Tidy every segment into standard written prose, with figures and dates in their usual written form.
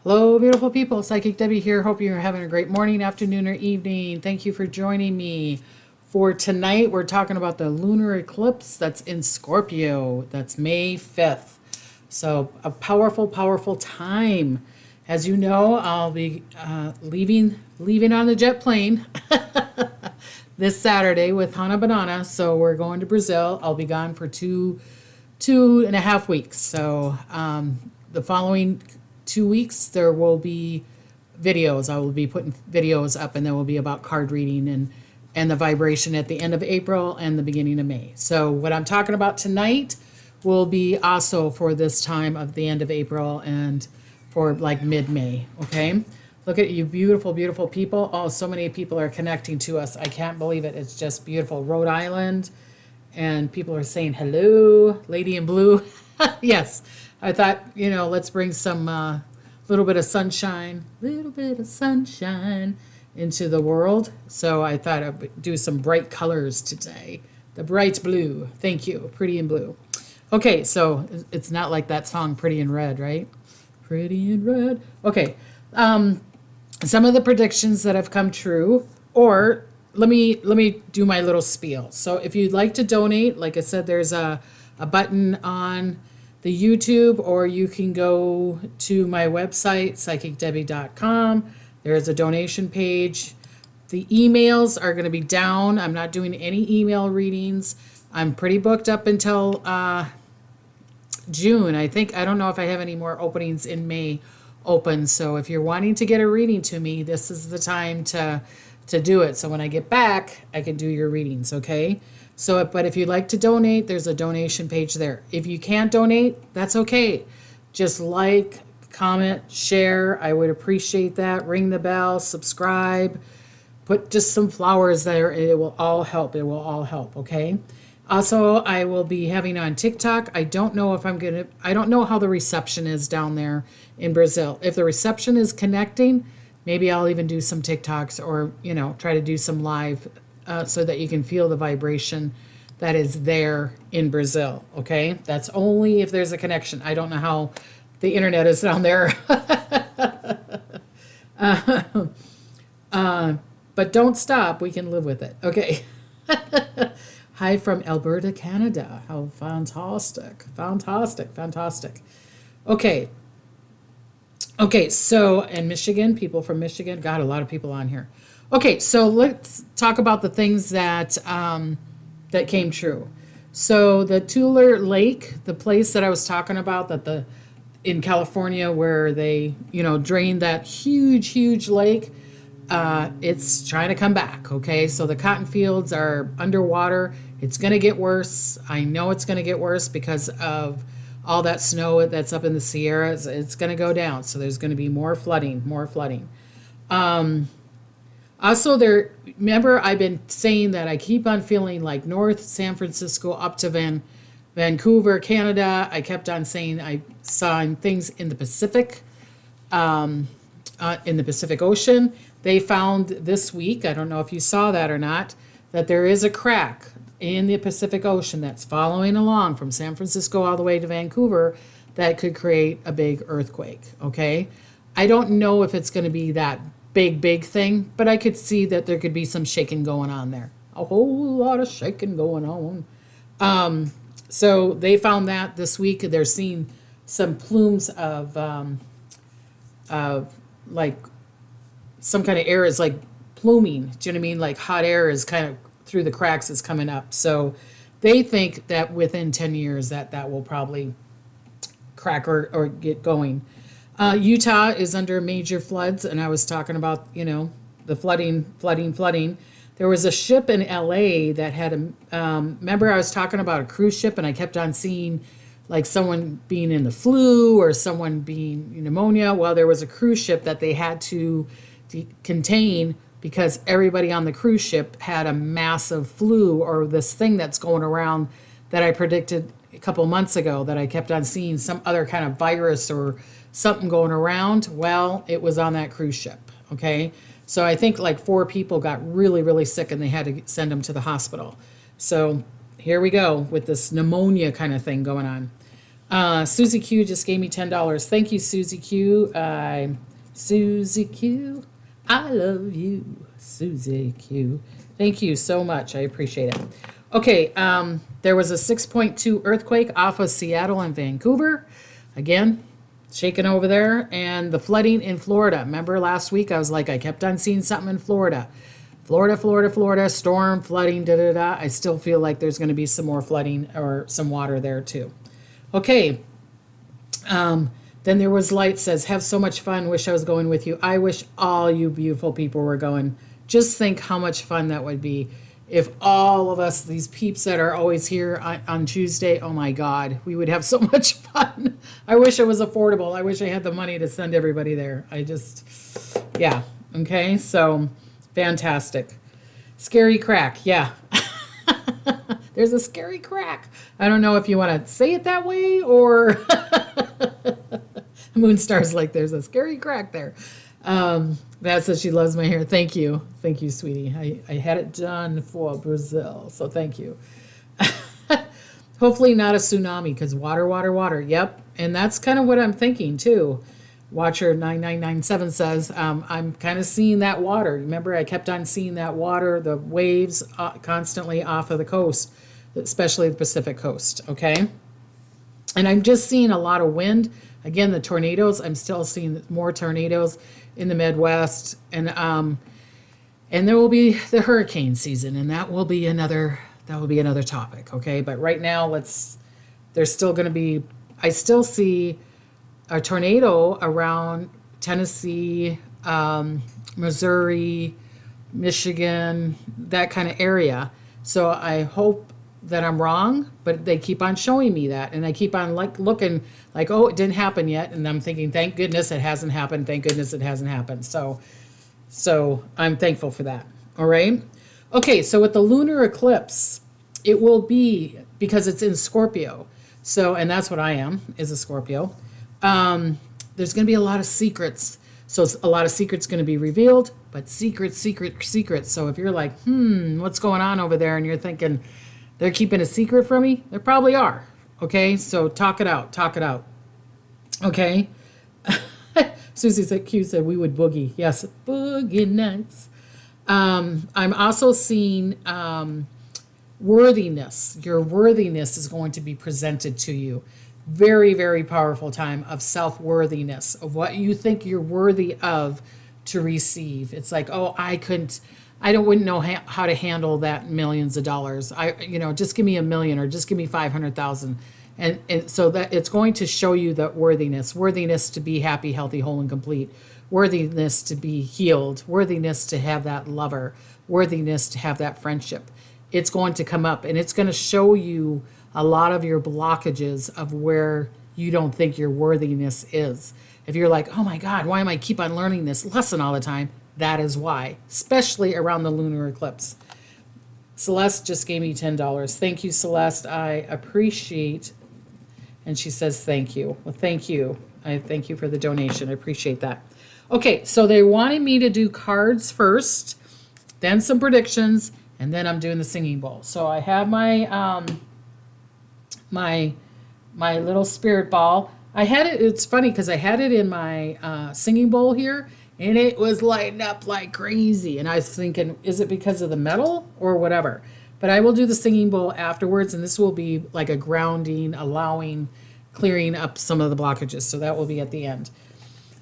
Hello, beautiful people. Psychic Debbie here. Hope you're having a great morning, afternoon, or evening. Thank you for joining me. For tonight, we're talking about the lunar eclipse that's in Scorpio. That's May 5th. So, a powerful, powerful time. As you know, I'll be leaving on the jet plane this Saturday with Hana Banana. So, we're going to Brazil. I'll be gone for two and a half weeks. So, the following 2 weeks there will be videos. I will be putting videos up, and there will be about card reading and the vibration at the end of April and the beginning of May. So what I'm talking about tonight will be also for this time of the end of April and for like mid-May. Okay, look at you, beautiful, beautiful people. Oh, so many people are connecting to us. I can't believe it. It's just beautiful. Rhode Island, and people are saying hello. Lady in blue. Yes, I thought, let's bring some little bit of sunshine into the world. So I thought I'd do some bright colors today. The bright blue. Thank you. Pretty in blue. Okay, so it's not like that song Pretty in Red, right? Pretty in Red. Okay. Some of the predictions that have come true, or let me do my little spiel. So if you'd like to donate, like I said, there's a button on the YouTube, or you can go to my website, photopsychicdebbie.com. There's a donation page. The emails are going to be down. I'm not doing any email readings. I'm pretty booked up until June. I don't know if I have any more openings in May open. So if you're wanting to get a reading to me, this is the time to do it. So when I get back, I can do your readings, okay? So, but if you'd like to donate, there's a donation page there. If you can't donate, that's okay. Just like, comment, share. I would appreciate that. Ring the bell, subscribe, put just some flowers there. It will all help. It will all help, okay? Also, I will be having on TikTok. I don't know how the reception is down there in Brazil. If the reception is connecting, maybe I'll even do some TikToks, or, try to do some live so that you can feel the vibration that is there in Brazil, okay? That's only if there's a connection. I don't know how the internet is down there. But don't stop. We can live with it, okay? Hi from Alberta, Canada. How fantastic. Fantastic, fantastic. Okay, so, and Michigan, people from Michigan. Got a lot of people on here. Okay, so let's talk about the things that that came true. So the Tuller Lake, the place that I was talking about, in California, where they drained that huge lake, it's trying to come back. Okay, so the cotton fields are underwater. It's going to get worse. I know it's going to get worse because of all that snow that's up in the Sierras. It's going to go down, so there's going to be more flooding. Also, remember, I've been saying that I keep on feeling like North San Francisco up to Vancouver, Canada. I kept on saying I saw things in the Pacific, in the Pacific Ocean. They found this week, I don't know if you saw that or not, that there is a crack in the Pacific Ocean that's following along from San Francisco all the way to Vancouver that could create a big earthquake, okay? I don't know if it's going to be that big thing, but I could see that there could be some shaking going on there. A whole lot of shaking going on. So they found that this week. They're seeing some plumes of like some kind of air is like pluming. Do you know what I mean? Like hot air is kind of through the cracks is coming up. So they think that within 10 years that will probably crack or get going. Utah is under major floods, and I was talking about, the flooding. There was a ship in LA that had remember I was talking about a cruise ship, and I kept on seeing like someone being in the flu or someone being pneumonia. Well, there was a cruise ship that they had to contain because everybody on the cruise ship had a massive flu, or this thing that's going around that I predicted a couple months ago, that I kept on seeing some other kind of virus or something going around. Well, it was on that cruise ship, okay? So I think like 4 people got really sick, and they had to send them to the hospital. So here we go with this pneumonia kind of thing going on. Susie Q just gave me $10. Thank you, Susie Q. Susie Q. I love you, Susie Q. Thank you so much. I appreciate it. Okay, there was a 6.2 earthquake off of Seattle and Vancouver. Again, shaking over there. And the flooding in Florida. Remember last week I was like, I kept on seeing something in Florida. Florida, storm, flooding, da-da-da. I still feel like there's going to be some more flooding or some water there too. Okay. Then there was light says, have so much fun. Wish I was going with you. I wish all you beautiful people were going. Just think how much fun that would be if all of us, these peeps that are always here on Tuesday, oh my God, we would have so much fun. I wish it was affordable. I wish I had the money to send everybody there. Yeah. Okay. So fantastic. Scary crack. Yeah. There's a scary crack. I don't know if you want to say it that way or Moonstar's like, there's a scary crack there. That says she loves my hair. Thank you. Thank you, sweetie. I had it done for Brazil, so thank you. Hopefully not a tsunami because water. Yep. And that's kind of what I'm thinking too. Watcher 9997 says, I'm kind of seeing that water. Remember, I kept on seeing that water, the waves constantly off of the coast, especially the Pacific coast, okay? And I'm just seeing a lot of wind. Again, the tornadoes, I'm still seeing more tornadoes in the Midwest. And there will be the hurricane season, and that will be another topic, okay? But right now, there's still going to be, I still see a tornado around Tennessee, Missouri, Michigan, that kind of area. So I hope that I'm wrong, but they keep on showing me that. And I keep on looking like, oh, it didn't happen yet. And I'm thinking, thank goodness it hasn't happened. Thank goodness it hasn't happened. So I'm thankful for that. All right. Okay. So with the lunar eclipse, it will be, because it's in Scorpio. So, and that's what I am, is a Scorpio. There's going to be a lot of secrets. So a lot of secrets going to be revealed, but secrets. So if you're like, what's going on over there? And you're thinking they're keeping a secret from me, they probably are. Okay. So talk it out. Okay. Susie Q said we would boogie. Yes. Boogie nights. I'm also seeing, worthiness. Your worthiness is going to be presented to you. Very, very powerful time of self-worthiness, of what you think you're worthy of to receive. It's like, oh, wouldn't know how to handle that millions of dollars. Just give me $1 million or just give me 500,000. And so that it's going to show you that worthiness to be happy, healthy, whole, and complete, worthiness to be healed, worthiness to have that lover, worthiness to have that friendship. It's going to come up and it's going to show you a lot of your blockages of where you don't think your worthiness is. If you're like, oh my God, why am I keep on learning this lesson all the time? That is why, especially around the lunar eclipse. Celeste just gave me $10. Thank you, Celeste. I appreciate. And she says, thank you. Well, thank you. I thank you for the donation. I appreciate that. Okay, so they wanted me to do cards first, then some predictions, and then I'm doing the singing bowl. So I have my my little spirit ball. I had it, it's funny because I had it in my singing bowl here, and it was lighting up like crazy. And I was thinking, is it because of the metal or whatever? But I will do the singing bowl afterwards, and this will be like a grounding, allowing, clearing up some of the blockages. So that will be at the end.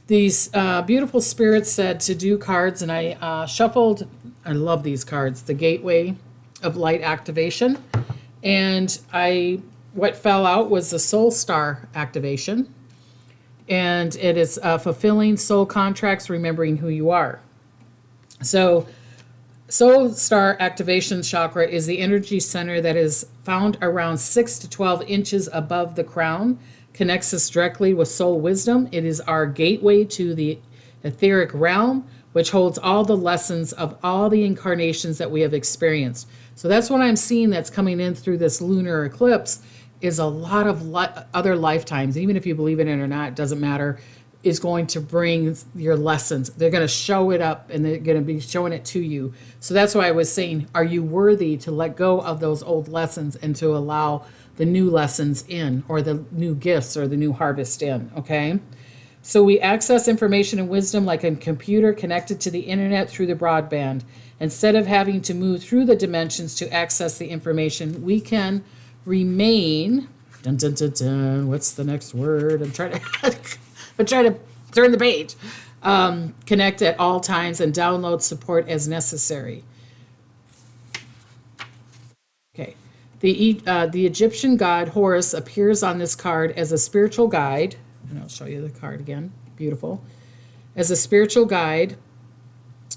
These beautiful spirits said to do cards, and I shuffled. I love these cards. The Gateway of Light Activation. And what fell out was the Soul Star Activation. And it is fulfilling soul contracts, remembering who you are. So Soul Star Activation Chakra is the energy center that is found around 6 to 12 inches above the crown, connects us directly with soul wisdom. It is our gateway to the etheric realm, which holds all the lessons of all the incarnations that we have experienced. So that's what I'm seeing that's coming in through this lunar eclipse, is a lot of other lifetimes. Even if you believe in it or not, it doesn't matter. is going to bring your lessons. They're going to show it up and they're going to be showing it to you. So that's why I was saying, are you worthy to let go of those old lessons and to allow the new lessons in, or the new gifts or the new harvest in? Okay. So we access information and wisdom like a computer connected to the internet through the broadband. Instead of having to move through the dimensions to access the information, we can remain. Dun, dun, dun, dun. What's the next word? I'm trying to turn the page. Connect at all times and download support as necessary. Okay. The Egyptian god Horus appears on this card as a spiritual guide. And I'll show you the card again. Beautiful. As a spiritual guide,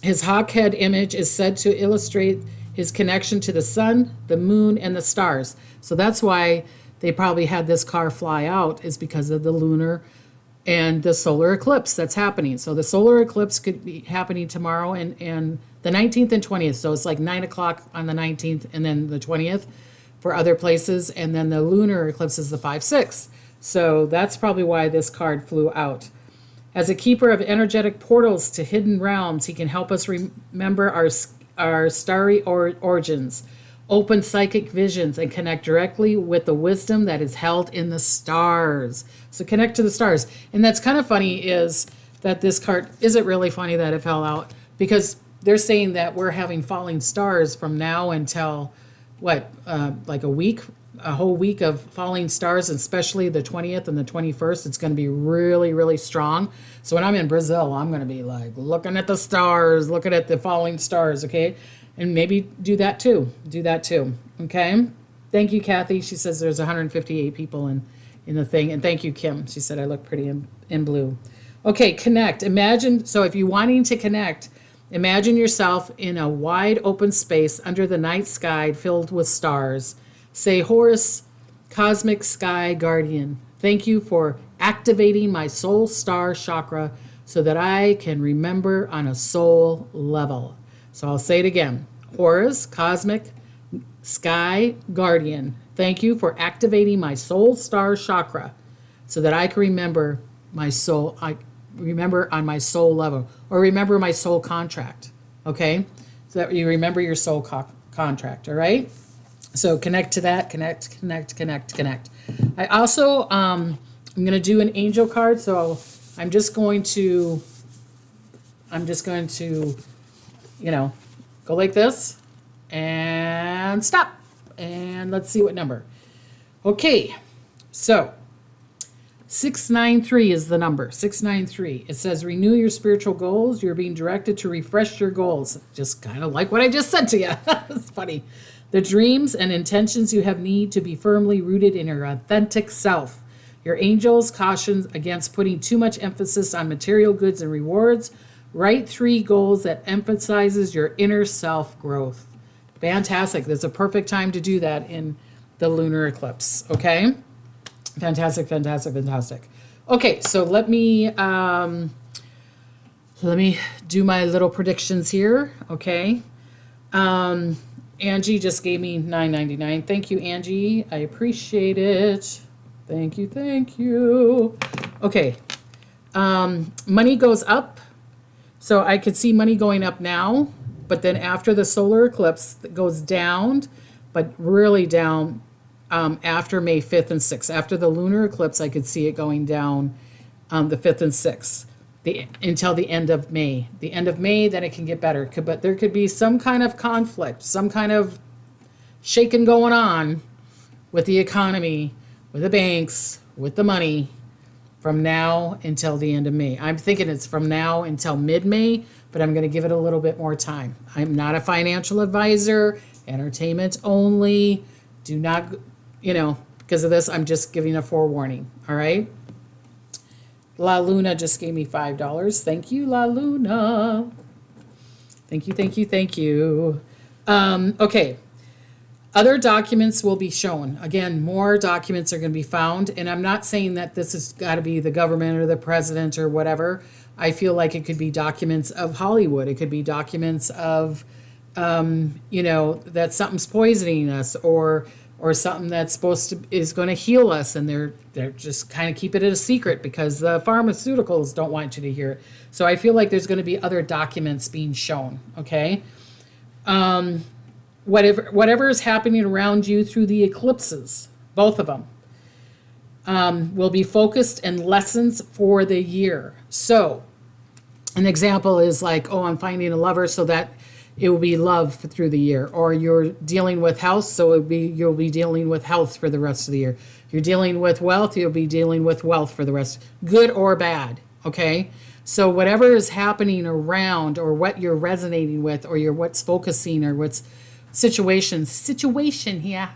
his hawk head image is said to illustrate his connection to the sun, the moon, and the stars. So that's why they probably had this car fly out, is because of the lunar and the solar eclipse that's happening. So the solar eclipse could be happening tomorrow and the 19th and 20th. So it's like 9 o'clock on the 19th and then the 20th for other places. And then the lunar eclipse is the 5/6. So that's probably why this card flew out. As a keeper of energetic portals to hidden realms, he can help us remember our starry origins, open psychic visions, and connect directly with the wisdom that is held in the stars. So connect to the stars. And that's kind of funny, is that this card, is it really funny that it fell out? Because they're saying that we're having falling stars from now until, like a whole week of falling stars, especially the 20th and the 21st. It's going to be really, really strong. So when I'm in Brazil, I'm going to be like looking at the stars, looking at the falling stars, okay? And maybe do that too. Okay? Thank you, Kathy. She says there's 158 people in the thing. And thank you, Kim. She said I look pretty in blue. Okay, connect. Imagine, so if you're wanting to connect, imagine yourself in a wide open space under the night sky filled with stars. Say, Horus, cosmic sky guardian, thank you for activating my soul star chakra so that I can remember on a soul level. So I'll say it again. Horus, cosmic sky guardian, thank you for activating my soul star chakra so that I can remember my soul. I remember on my soul level, or remember my soul contract. Okay, so that you remember your soul contract. All right. So connect to that. Connect. I also I'm going to do an angel card. So I'm just going to go like this and stop. And let's see what number. Okay, so 693 is the number. 693. It says renew your spiritual goals. You're being directed to refresh your goals. Just kind of like what I just said to you. It's funny. The dreams and intentions you have need to be firmly rooted in your authentic self. Your angels caution against putting too much emphasis on material goods and rewards. Write 3 goals that emphasizes your inner self growth. Fantastic. That's a perfect time to do that in the lunar eclipse. Okay. Fantastic. Okay, so let me do my little predictions here. Okay. Angie just gave me $9.99. Thank you, Angie. I appreciate it. Thank you. Okay. Money goes up. So I could see money going up now, but then after the solar eclipse, it goes down, but really down after May 5th and 6th. After the lunar eclipse, I could see it going down the 5th and 6th. Until the end of May. The end of May, then it can get better. But there could be some kind of conflict, some kind of shaking going on with the economy, with the banks, with the money from now until the end of May. I'm thinking it's from now until mid-May, but I'm going to give it a little bit more time. I'm not a financial advisor, entertainment only. Do not, because of this, I'm just giving a forewarning. All right? La Luna just gave me $5. Thank you, La Luna. Thank you. Okay. Other documents will be shown. Again, more documents are going to be found. And I'm not saying that this has got to be the government or the president or whatever. I feel like it could be documents of Hollywood. It could be documents of, that something's poisoning us, or or something that's is going to heal us, and they're just kind of keep it a secret because the pharmaceuticals don't want you to hear it. So I feel like there's going to be other documents being shown. Okay. Whatever is happening around you through the eclipses, both of them, will be focused and lessons for the year. So an example is like, oh, I'm finding a lover, so that it will be love through the year. Or you're dealing with health, so you'll be dealing with health for the rest of the year. You're dealing with wealth, you'll be dealing with wealth for the rest, good or bad. Okay. So whatever is happening around, or what you're resonating with, or what's focusing, or what's situation here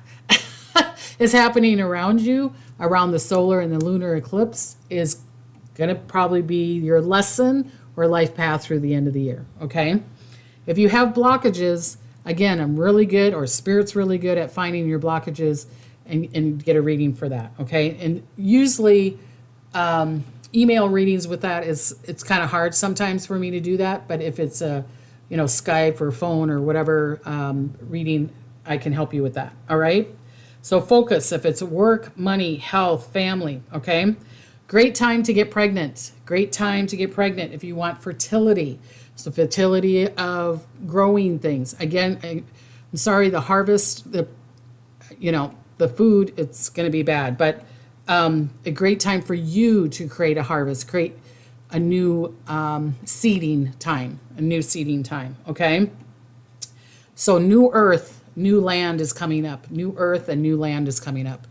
is happening around you, around the solar and the lunar eclipse, is going to probably be your lesson or life path through the end of the year. Okay. If you have blockages, again, I'm really good, or Spirit's really good at finding your blockages and get a reading for that. Okay. And usually, email readings with that it's kind of hard sometimes for me to do that. But if it's a, Skype or phone or whatever, reading, I can help you with that. All right. So focus, if it's work, money, health, family. Okay. Great time to get pregnant. Great time to get pregnant if you want fertility. So fertility of growing things. Again, I'm sorry, the harvest, the food, it's going to be bad. But a great time for you to create a harvest, create a new seeding time, okay? So new earth, new land is coming up. New earth and new land is coming up.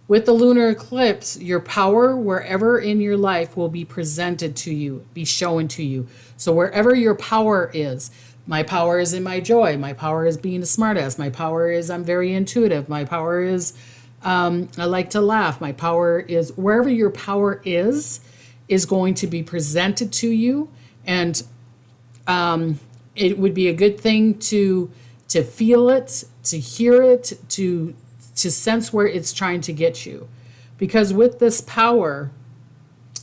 With the lunar eclipse, your power wherever in your life will be presented to you, be shown to you. So wherever your power is, my power is in my joy. My power is being a smartass. My power is I'm very intuitive. My power is I like to laugh. My power is wherever your power is going to be presented to you. And it would be a good thing to feel it, to hear it, to sense where it's trying to get you. Because with this power,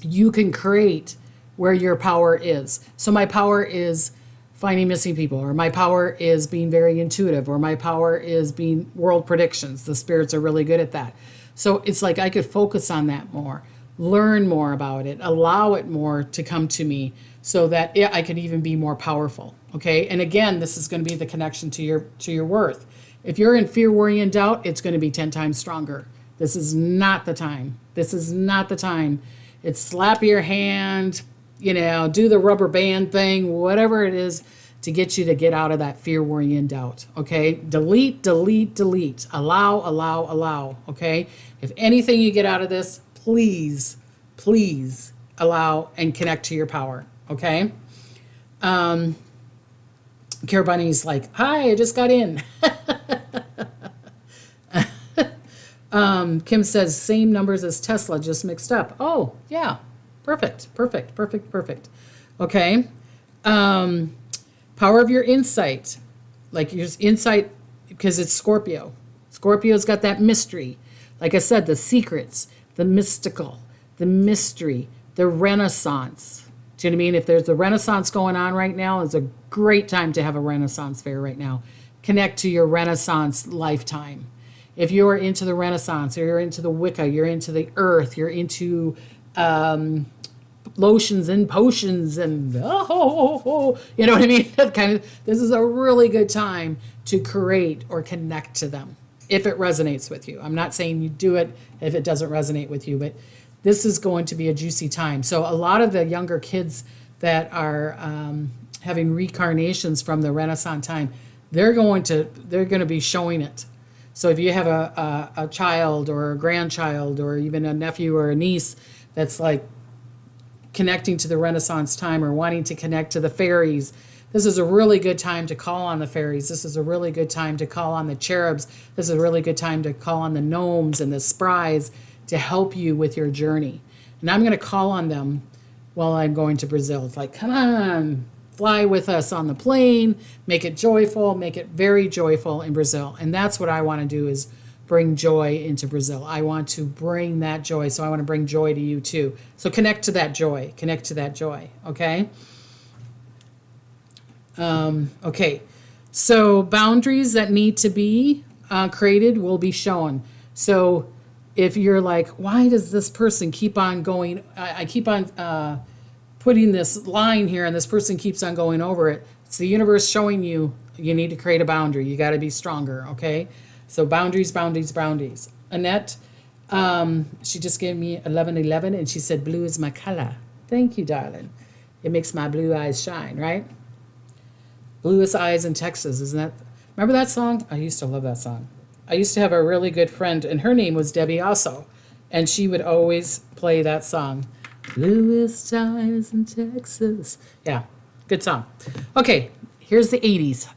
you can create where your power is. So my power is finding missing people, or my power is being very intuitive, or my power is being world predictions. The spirits are really good at that. So it's like I could focus on that more, learn more about it, allow it more to come to me, so that I can even be more powerful. Okay. And again, this is going to be the connection to your worth. If you're in fear, worry, and doubt, it's going to be 10 times stronger. This is not the time. This is not the time. It's slap your hand, do the rubber band thing, whatever it is to get you to get out of that fear, worry, and doubt. Okay. Delete, delete, delete. Allow, allow, allow. Okay. If anything you get out of this, please, please allow and connect to your power. Okay. Care Bunny's like, hi, I just got in. Kim says, same numbers as Tesla, just mixed up. Oh, yeah. Perfect. Okay. Power of your insight. Like your insight, because it's Scorpio. Scorpio's got that mystery. Like I said, the secrets, the mystical, the mystery, the Renaissance. Do you know what I mean? If there's a Renaissance going on right now, it's a great time to have a Renaissance fair right now. Connect to your Renaissance lifetime. If you're into the Renaissance, or you're into the Wicca, you're into the earth, you're into lotions and potions and you know what I mean? This is a really good time to create or connect to them if it resonates with you. I'm not saying you do it if it doesn't resonate with you, but this is going to be a juicy time. So a lot of the younger kids that are having reincarnations from the Renaissance time, they're going to be showing it. So if you have a child or a grandchild or even a nephew or a niece that's like connecting to the Renaissance time or wanting to connect to the fairies, this is a really good time to call on the fairies. This is a really good time to call on the cherubs. This is a really good time to call on the gnomes and the spries to help you with your journey. And I'm going to call on them while I'm going to Brazil. It's like, come on, fly with us on the plane, make it joyful, make it very joyful in Brazil. And that's what I want to do, is bring joy into Brazil. I want to bring that joy. So I want to bring joy to you too. So connect to that joy, okay? Okay, so boundaries that need to be created will be shown. So if you're like, why does this person keep on going? I keep on putting this line here and this person keeps on going over it. It's the universe showing you you need to create a boundary. You got to be stronger, okay? So boundaries, boundaries, boundaries. Annette, she just gave me 1111 and she said, blue is my color. Thank you, darling. It makes my blue eyes shine, right? Bluest eyes in Texas, isn't that? Remember that song? I used to love that song. I used to have a really good friend, and her name was Debbie also, and she would always play that song. Bluest eyes in Texas. Yeah, good song. Okay, here's the 80s.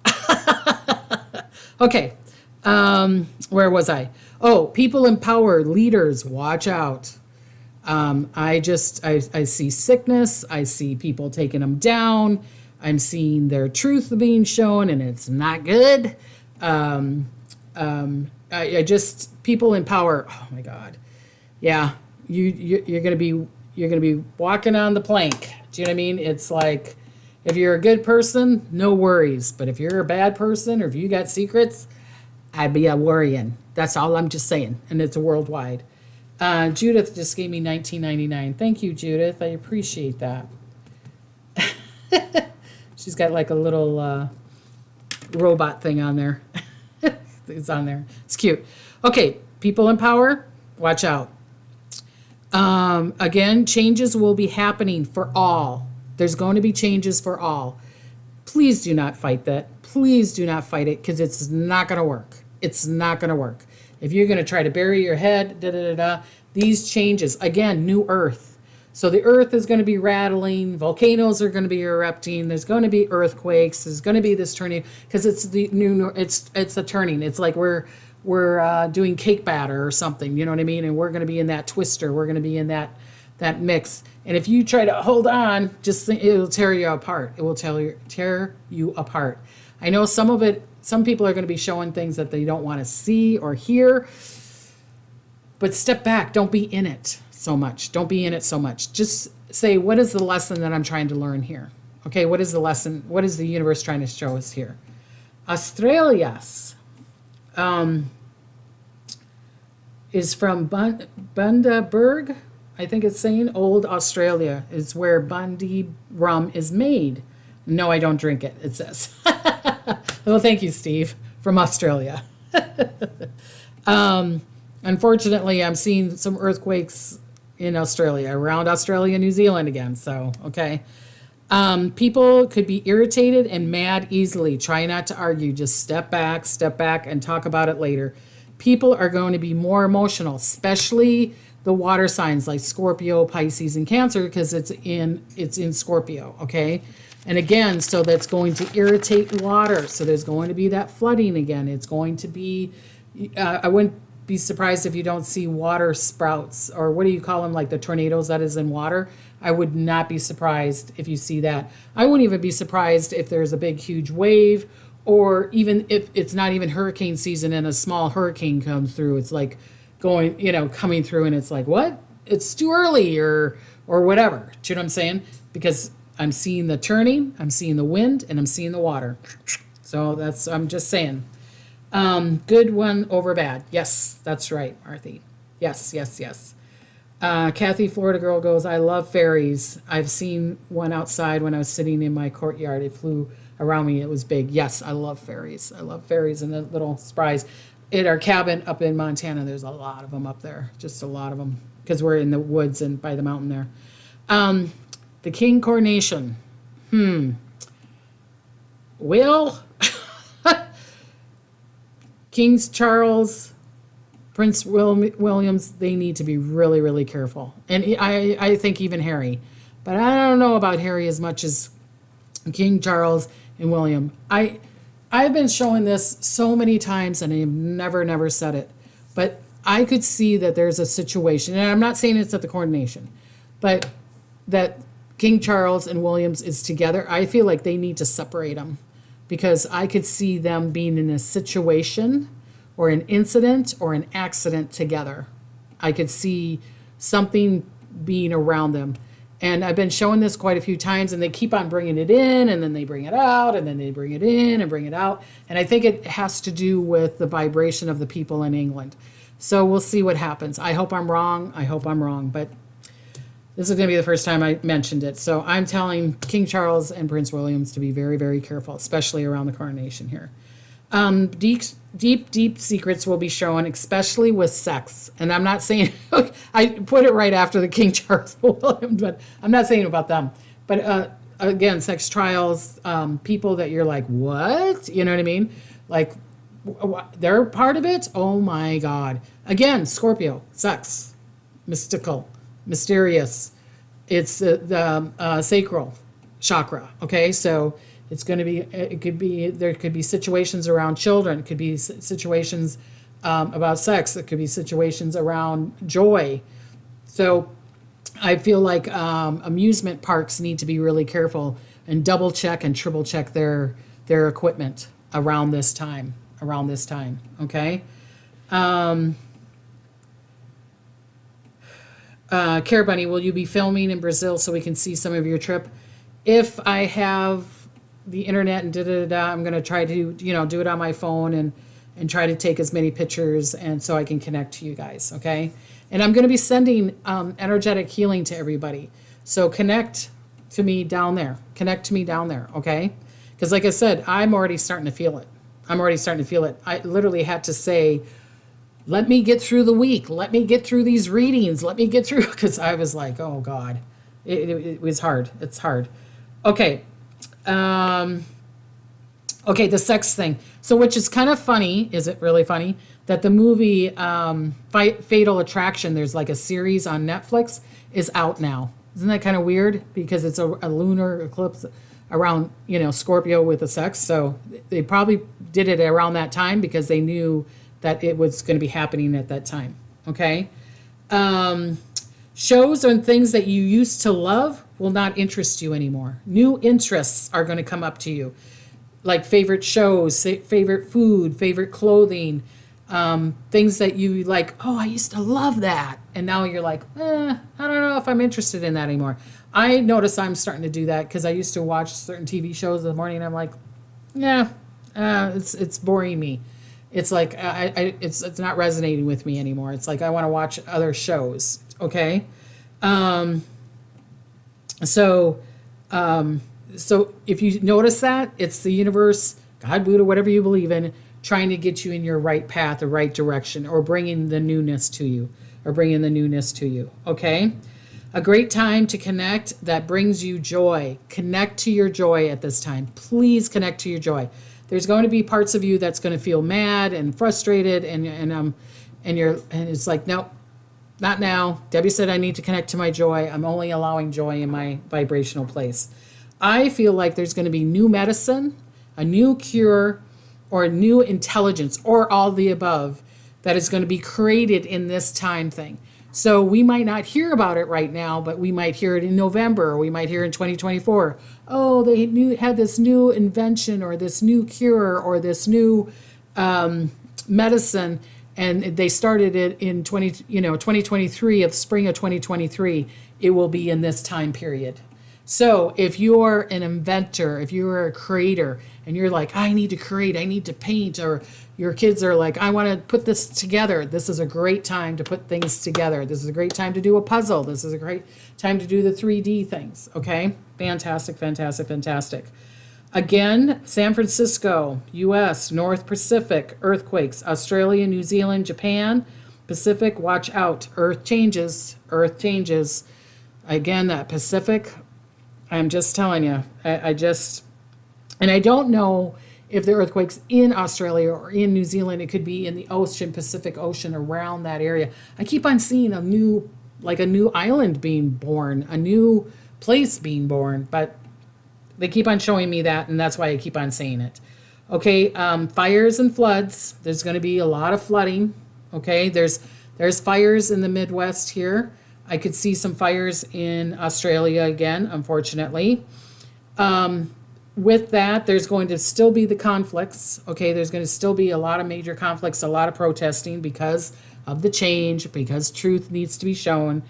Okay, where was I? Oh, people in power, leaders, watch out. I see sickness. I see people taking them down. I'm seeing their truth being shown, and it's not good. I just people in power. Oh my God, yeah. You're gonna be walking on the plank. Do you know what I mean? It's like if you're a good person, no worries. But if you're a bad person, or if you got secrets, I'd be worrying. That's all I'm just saying, and it's worldwide. Judith just gave me $19.99. Thank you, Judith. I appreciate that. She's got like a little robot thing on there. It's on there. It's cute. Okay, people in power, watch out. Again, changes will be happening for all. There's going to be changes for all. Please do not fight that. Please do not fight it because it's not going to work. It's not going to work. If you're going to try to bury your head, these changes, again, new earth. So the earth is going to be rattling, volcanoes are going to be erupting, there's going to be earthquakes, there's going to be this turning, because it's the new, it's a turning. It's like we're doing cake batter or something, you know what I mean? And we're going to be in that twister, we're going to be in that mix. And if you try to hold on, just think it'll tear you apart. It will tear you apart. I know some people are going to be showing things that they don't want to see or hear, but step back, don't be in it so much. Don't be in it so much. Just say, what is the lesson that I'm trying to learn here? Okay, what is the lesson? What is the universe trying to show us here? Australia's is from Bundaberg, I think it's saying. Old Australia is where Bundy rum is made. No, I don't drink it, it says. Well, thank you, Steve, from Australia. Unfortunately, I'm seeing some earthquakes in Australia, around Australia, New Zealand again. So, okay. People could be irritated and mad easily. Try not to argue. Just step back, and talk about it later. People are going to be more emotional, especially the water signs like Scorpio, Pisces, and Cancer, because it's in Scorpio, okay? And again, so that's going to irritate water. So there's going to be that flooding again. It's going to be, I wouldn't be surprised if you don't see water sprouts, or what do you call them, like the tornadoes that is in water. I would not be surprised if you see that. I wouldn't even be surprised if there's a big, huge wave, or even if it's not even hurricane season and a small hurricane comes through. It's like going, coming through, and it's like, what? It's too early, or whatever. Do you know what I'm saying? Because I'm seeing the turning, I'm seeing the wind, and I'm seeing the water. So I'm just saying. Good one over bad. Yes, that's right, Marthy. Yes. Kathy, Florida girl, goes, I love fairies. I've seen one outside when I was sitting in my courtyard. It flew around me. It was big. Yes, I love fairies. I love fairies and the little sprites. At our cabin up in Montana, there's a lot of them up there. Just a lot of them. Because we're in the woods and by the mountain there. The king coronation. Will... King Charles, Prince Williams, they need to be really, really careful. And I think even Harry. But I don't know about Harry as much as King Charles and William. I've been showing this so many times, and I've never said it. But I could see that there's a situation, and I'm not saying it's at the coronation, but that King Charles and Williams is together. I feel like they need to separate them. Because I could see them being in a situation or an incident or an accident together. I could see something being around them. And I've been showing this quite a few times, and they keep on bringing it in, and then they bring it out, and then they bring it in and bring it out. And I think it has to do with the vibration of the people in England. So we'll see what happens. I hope I'm wrong. I hope I'm wrong. But this is going to be the first time I mentioned it. So I'm telling King Charles and Prince Williams to be very, very careful, especially around the coronation here. Deep secrets will be shown, especially with sex. And I'm not saying, I put it right after the King Charles Williams, but I'm not saying about them. But again, sex trials, people that you're like, what? You know what I mean? Like, they're part of it? Oh my God. Again, Scorpio, sex, mystical, mysterious. It's the sacral chakra, okay? So it's going to be, there could be situations around children. It could be situations about sex. It could be situations around joy. So I feel like amusement parks need to be really careful and double check and triple check their equipment around this time, okay? Care Bunny, will you be filming in Brazil so we can see some of your trip? If I have the internet and I'm going to try to, do it on my phone and try to take as many pictures and so I can connect to you guys, okay? And I'm going to be sending energetic healing to everybody. So connect to me down there. Okay? Because like I said, I'm already starting to feel it. I literally had to say, let me get through the week. Let me get through these readings. Let me get through, because I was like, oh God, it was hard. It's hard. Okay. Okay, the sex thing. So, which is kind of funny. Is it really funny that the movie Fatal Attraction, there's like a series on Netflix, is out now? Isn't that kind of weird? Because it's a lunar eclipse around, Scorpio with the sex. So they probably did it around that time because they knew that it was going to be happening at that time. Okay. Shows and things that you used to love will not interest you anymore. New interests are going to come up to you, like favorite shows, favorite food, favorite clothing, things that you like, oh, I used to love that. And now you're like, I don't know if I'm interested in that anymore. I notice I'm starting to do that because I used to watch certain TV shows in the morning and I'm like, yeah, it's boring me. It's like, it's not resonating with me anymore. It's like, I want to watch other shows. Okay. So if you notice that, it's the universe, God, Buddha, whatever you believe in, trying to get you in your right path, the right direction, or bringing the newness to you. Okay. A great time to connect that brings you joy. Connect to your joy at this time. Please connect to your joy. There's going to be parts of you that's going to feel mad and frustrated, and it's like, nope, not now. Debbie said I need to connect to my joy. I'm only allowing joy in my vibrational place. I feel like there's going to be new medicine, a new cure, or a new intelligence, or all the above, that is going to be created in this time thing. So we might not hear about it right now, but we might hear it in November, or we might hear in 2024. Oh, they had this new invention, or this new cure, or this new medicine, and they started it in 2023, of spring of 2023. It will be in this time period. So if you're an inventor, if you're a creator, and you're like, I need to create, I need to paint, or your kids are like, I want to put this together. This is a great time to put things together. This is a great time to do a puzzle. This is a great time to do the 3D things. Okay? Fantastic, fantastic, fantastic. Again, San Francisco, U.S., North Pacific, earthquakes, Australia, New Zealand, Japan, Pacific, watch out. Earth changes. Again, that Pacific, I'm just telling you, and I don't know if the earthquakes in Australia or in New Zealand, it could be in the ocean, Pacific Ocean, around that area. I keep on seeing a new island being born, a new place being born, but they keep on showing me that, and that's why I keep on saying it. Okay, fires and floods. There's going to be a lot of flooding. Okay, there's fires in the Midwest here. I could see some fires in Australia again, unfortunately. With that, there's going to still be the conflicts. Okay, there's going to still be a lot of major conflicts, a lot of protesting because of the change, because truth needs to be shown.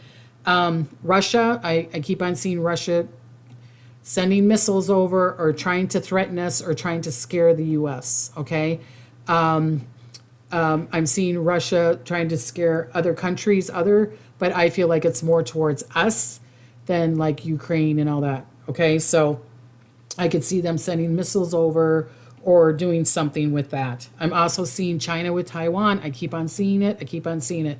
Russia, I keep on seeing Russia sending missiles over or trying to threaten us or trying to scare the U.S., okay? I'm seeing Russia trying to scare other countries, but I feel like it's more towards us than like Ukraine and all that, okay? So I could see them sending missiles over or doing something with that. I'm also seeing China with Taiwan. I keep on seeing it.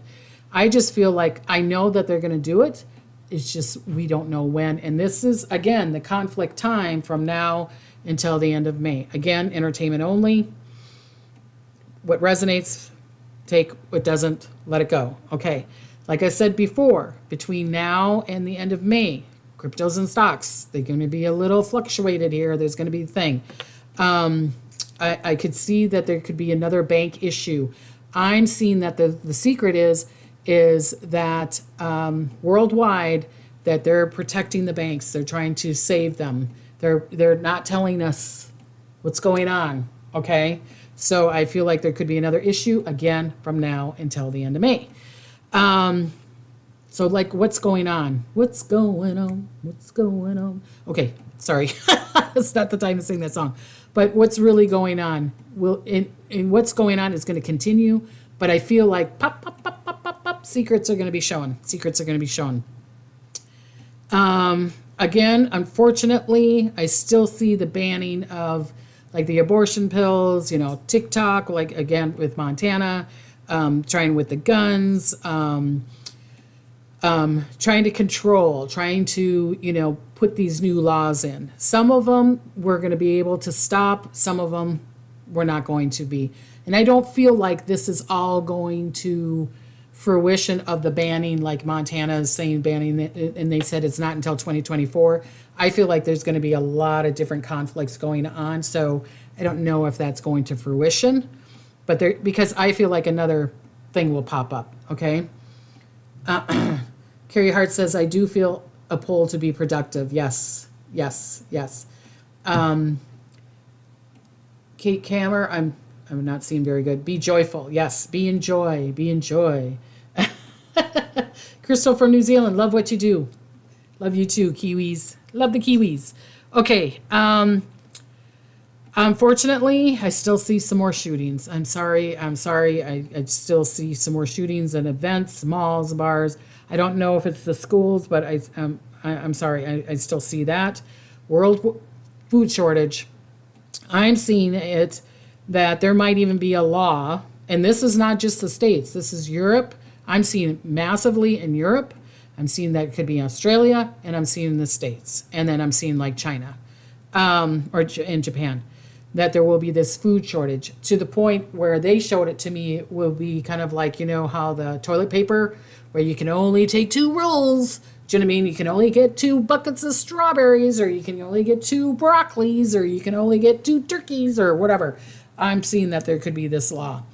I just feel like I know that they're going to do it. It's just we don't know when. And this is, again, the conflict time from now until the end of May. Again, entertainment only. What resonates, take. What doesn't, let it go. Okay. Like I said before, between now and the end of May, cryptos and stocks, they're going to be a little fluctuated here. There's going to be a thing. I could see that there could be another bank issue. I'm seeing that the secret is that worldwide that they're protecting the banks. They're trying to save them. They're not telling us what's going on. Okay, so I feel like there could be another issue again from now until the end of May. So like, what's going on? What's going on? What's going on? Okay, sorry, it's not the time to sing that song. But what's really going on? And what's going on is going to continue. But I feel like pop, pop, pop, pop, pop, pop. Secrets are going to be shown. Again, unfortunately, I still see the banning of like the abortion pills, TikTok, like again with Montana, trying with the guns, trying to control, trying to, put these new laws in. Some of them we're going to be able to stop. Some of them we're not going to be. And I don't feel like this is all going to fruition of the banning, like Montana is saying banning, and they said it's not until 2024. I feel like there's going to be a lot of different conflicts going on. So I don't know if that's going to fruition, but because I feel like another thing will pop up. Okay. Carrie Hart says, I do feel a pull to be productive. Yes. Kate Kammer, I'm not seeing very good. Be joyful. Yes. Be in joy. Crystal from New Zealand. Love what you do. Love you too, Kiwis. Love the Kiwis. Okay. Unfortunately, I still see some more shootings. I'm sorry. I still see some more shootings at events, malls, bars. I don't know if it's the schools, but I'm sorry. I still see that. World food shortage. I'm seeing it that there might even be a law, and this is not just the States. This is Europe. I'm seeing it massively in Europe. I'm seeing that it could be Australia, and I'm seeing the States. And then I'm seeing like China or in Japan, that there will be this food shortage to the point where they showed it to me. It will be kind of like, how the toilet paper, where you can only take 2 rolls. Do you know what I mean? You can only get 2 buckets of strawberries, or you can only get 2 broccolis, or you can only get 2 turkeys, or whatever. I'm seeing that there could be this law.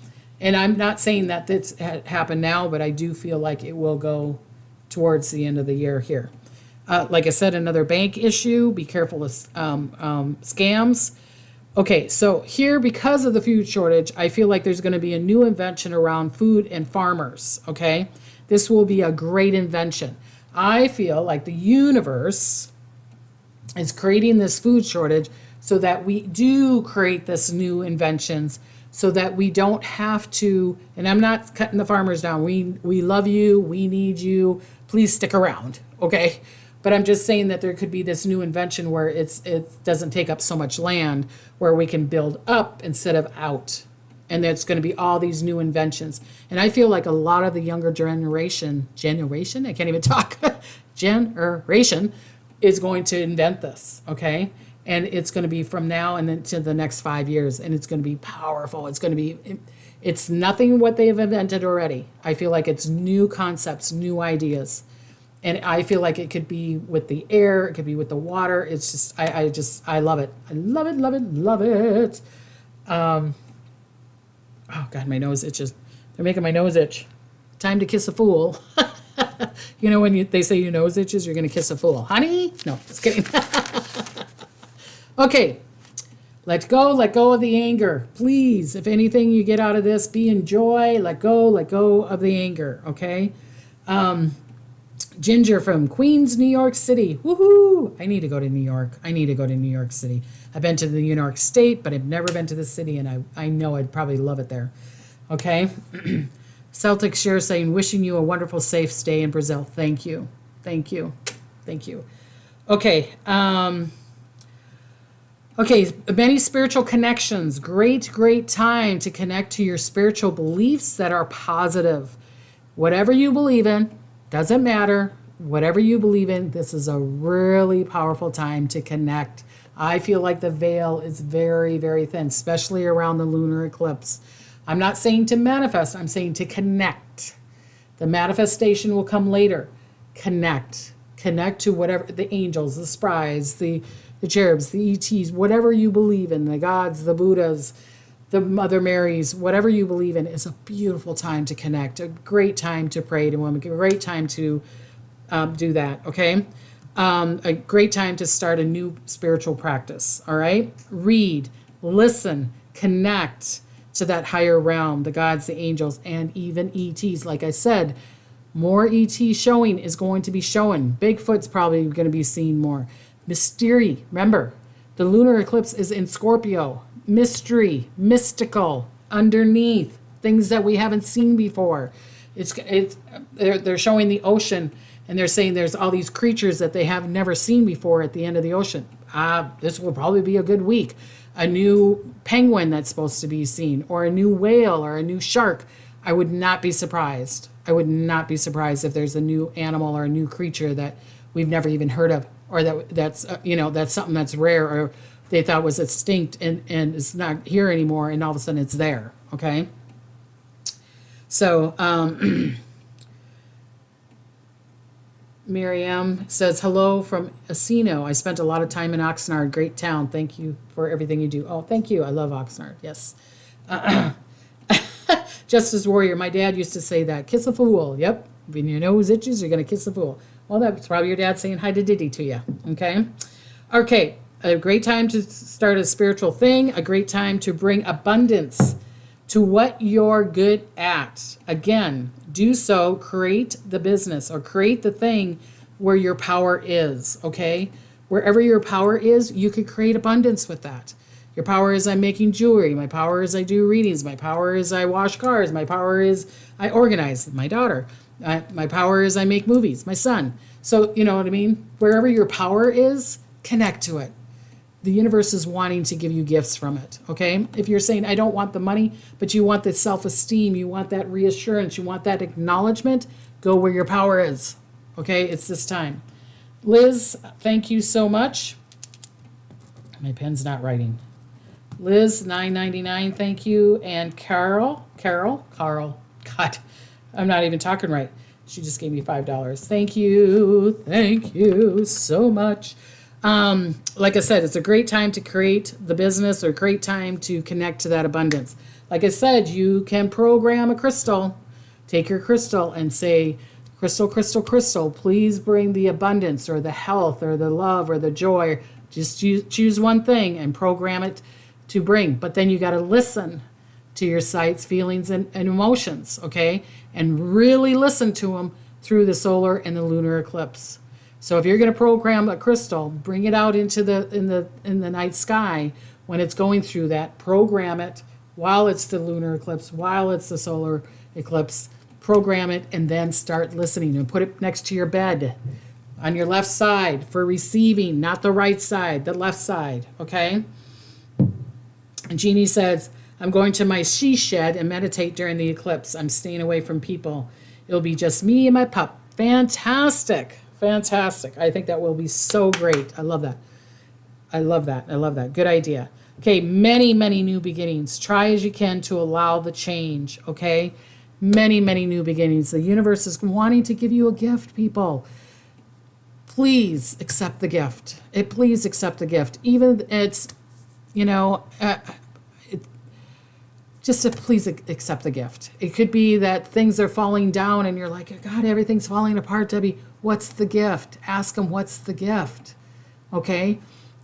And I'm not saying that this happened now, but I do feel like it will go towards the end of the year here. Like I said, another bank issue. Be careful of scams. Okay, so here, because of the food shortage, I feel like there's going to be a new invention around food and farmers, okay? This will be a great invention. I feel like the universe is creating this food shortage so that we do create this new inventions so that we don't have to, and I'm not cutting the farmers down. We love you. We need you. Please stick around, okay? But I'm just saying that there could be this new invention where it doesn't take up so much land, where we can build up instead of out. And there's going to be all these new inventions. And I feel like a lot of the younger generation, I can't even talk, generation is going to invent this, okay? And it's going to be from now and then to the next 5 years. And it's going to be powerful. It's nothing what they have invented already. I feel like it's new concepts, new ideas. And I feel like it could be with the air, it could be with the water. It's just, I love it. I love it. Oh God, my nose itches. They're making my nose itch. Time to kiss a fool. When they say your nose itches, you're going to kiss a fool. Honey? No, just kidding. Okay. Let go of the anger. Please, if anything you get out of this, be in joy. Let go of the anger, okay? Ginger from Queens, New York City. Woohoo! I need to go to New York. I need to go to New York City. I've been to the New York State, but I've never been to the city, and I know I'd probably love it there. Okay? Celtic Share saying, wishing you a wonderful, safe stay in Brazil. Thank you. Thank you. Thank you. Okay. Okay, many spiritual connections. Great, great time to connect to your spiritual beliefs that are positive. Whatever you believe in, doesn't matter. Whatever you believe in, this is a really powerful time to connect. I feel like the veil is very, very thin, especially around the lunar eclipse. I'm not saying to manifest, I'm saying to connect. The manifestation will come later. Connect. Connect to whatever, the angels, the sprites, the cherubs, the ETs, whatever you believe in, the gods, the Buddhas, the Mother Marys, whatever you believe in, is a beautiful time to connect, a great time to pray to Him, a great time to do that, okay? A great time to start a new spiritual practice, all right? Read, listen, connect to that higher realm, the gods, the angels, and even ETs. Like I said, more ET showing is going to be shown. Bigfoot's probably going to be seen more. Mystery, remember, the lunar eclipse is in Scorpio. Mystery, mystical, underneath, things that we haven't seen before. They're showing the ocean, and they're saying there's all these creatures that they have never seen before at the end of the ocean. This will probably be a good week. A new penguin that's supposed to be seen, or a new whale, or a new shark. I would not be surprised. I would not be surprised if there's a new animal or a new creature that we've never even heard of, or that's something that's rare, or they thought was extinct and it's not here anymore, and all of a sudden it's there, okay? So, Miriam says, hello from Asino. I spent a lot of time in Oxnard, great town. Thank you for everything you do. Oh, thank you. I love Oxnard, yes. Justice Warrior, my dad used to say that. Kiss a fool. Yep. When your nose itches, you're going to kiss a fool. Well, that's probably your dad saying hi to Diddy to you, okay? Okay. A great time to start a spiritual thing, a great time to bring abundance to what you're good at. Again, do so, create the business or create the thing where your power is, okay? Wherever your power is, you could create abundance with that. Your power is I'm making jewelry. My power is I do readings. My power is I wash cars. My power is I organize. My daughter. My power is I make movies. My son. So, you know what I mean? Wherever your power is, connect to it. The universe is wanting to give you gifts from it, okay? If you're saying, I don't want the money, but you want the self-esteem, you want that reassurance, you want that acknowledgement, go where your power is, okay? It's this time. Liz, thank you so much. My pen's not writing. Liz, $9.99, thank you. And Carol, God, I'm not even talking right. She just gave me $5. Thank you so much. Like I said, it's a great time to create the business, or a great time to connect to that abundance. Like I said, you can program a crystal. Take your crystal and say, crystal, crystal, crystal, please bring the abundance or the health or the love or the joy. Just choose one thing and program it to bring. But then you got to listen to your sights, feelings, and emotions, okay? And really listen to them through the solar and the lunar eclipse. So if you're going to program a crystal, bring it out into in the night sky when it's going through that. Program it while it's the lunar eclipse, while it's the solar eclipse. Program it and then start listening, and put it next to your bed on your left side for receiving, not the right side, the left side, okay? And Jeannie says, I'm going to my she shed and meditate during the eclipse. I'm staying away from people. It'll be just me and my pup. Fantastic. Fantastic. I think that will be so great. I love that. I love that. Good idea. Okay, many, many new beginnings. Try as you can to allow the change, okay? Many, many new beginnings. The universe is wanting to give you a gift, people. Please accept the gift. Please accept the gift. Even it's, please accept the gift. It could be that things are falling down and you're like, God, everything's falling apart, Debbie. What's the gift? Ask them, what's the gift? Okay?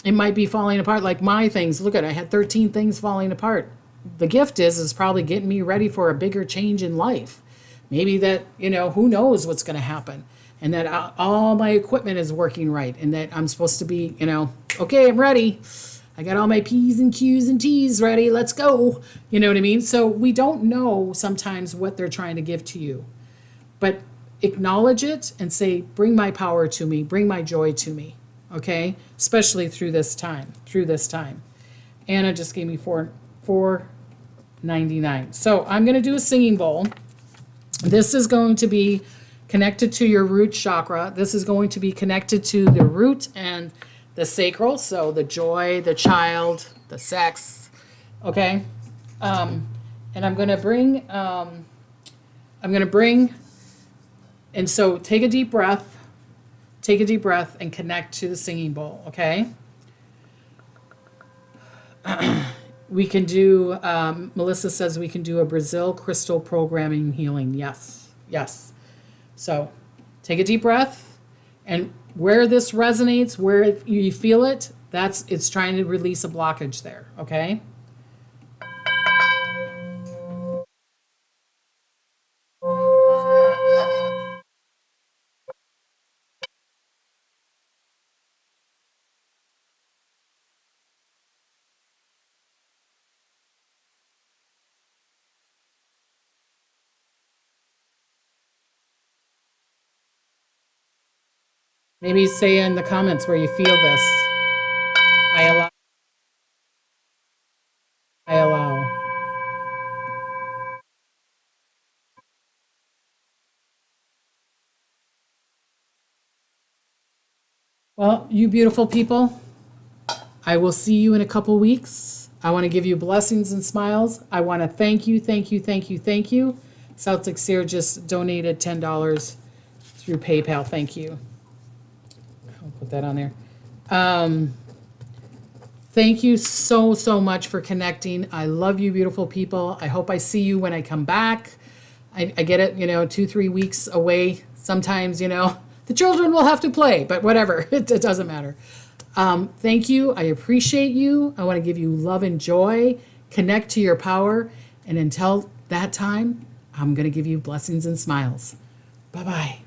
It might be falling apart like my things. Look I had 13 things falling apart. The gift is probably getting me ready for a bigger change in life. Maybe that, who knows what's going to happen. and that all my equipment is working right, and that I'm supposed to be, okay, I'm ready. I got all my P's and Q's and T's ready. Let's go. You know what I mean? So we don't know sometimes what they're trying to give to you, but acknowledge it and say, bring my power to me, bring my joy to me. Okay? Especially through this time, Anna just gave me $4.99. So I'm going to do a singing bowl. This is going to be connected to your root chakra. This is going to be connected to the root and the sacral, so the joy, the child, the sex, okay? And I'm going to bring, and so take a deep breath and connect to the singing bowl, okay? We can do, Melissa says we can do a Brazil crystal programming healing. Yes. So take a deep breath, and where this resonates, where you feel it, it's trying to release a blockage there, okay? Maybe say in the comments where you feel this. I allow. Well, you beautiful people, I will see you in a couple weeks. I want to give you blessings and smiles. I want to thank you. Celtic Seer just donated $10 through PayPal. Thank you. I'll put that on there. Thank you so much for connecting. I love you, beautiful people. I hope I see you when I come back. I get it, 2-3 weeks away. Sometimes, the children will have to play, but whatever. It doesn't matter. Thank you. I appreciate you. I want to give you love and joy. Connect to your power. And until that time, I'm going to give you blessings and smiles. Bye-bye.